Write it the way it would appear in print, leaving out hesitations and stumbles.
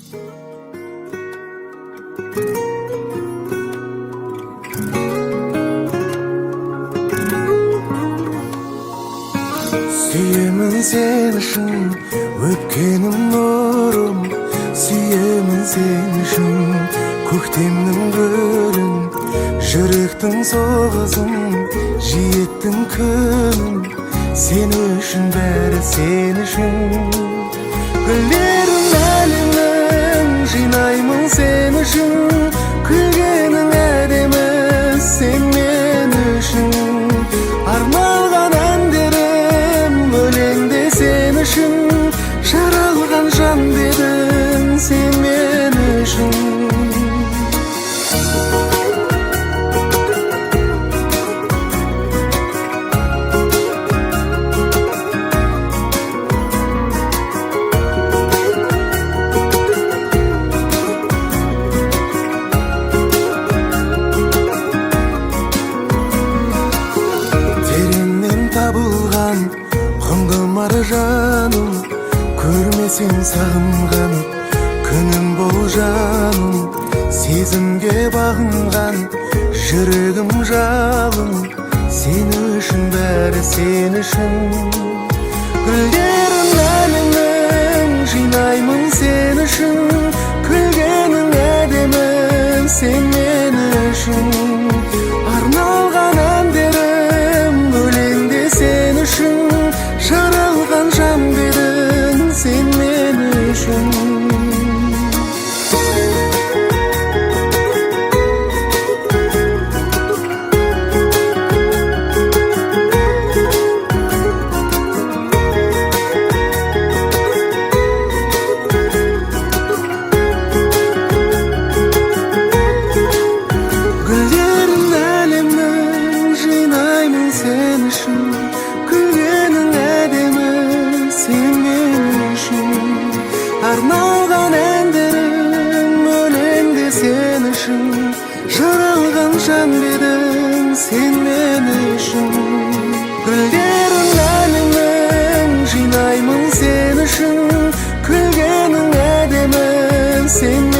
Süyemin seni şun, öpkenim nurum. Süyemin seni şun, көктемнің гүлін. Жүректің соғысын, жиеттің күнін. Сен үшін бәрі сен үшін. Гүлдерін әлемнің, жинаймын сен үшін. Күлгенің әдемі, сен мен үшін. Арналған әндерім, өлеңде сен үшін. Жаралған жан дедің, сен мен үшін. Табылған құндымар жаным, көрмесем сағынғанып, күнім бол жаным. Сезімге бағынған жүрегім жалын, сен үшін бәрі сен үшін. Гүлдерін әлемнің, жинаймын сен үшін. Күлгенің әдемі, сен мен үшін. Арналған әндерім, өлеңде сен үшін. Жаралған жан дедің, сен мен үшін. Гүлдерін әлемнің, жинаймын сен үшін. Күлгенің әдемі, сен мен үшін. Арналған әндерім, өлеңде сен үшін. Жаралған жан дедің, сен мен үшін. Гүлдерін әлемнің, жинаймын сен үшін. Күлгенің әдемі, сен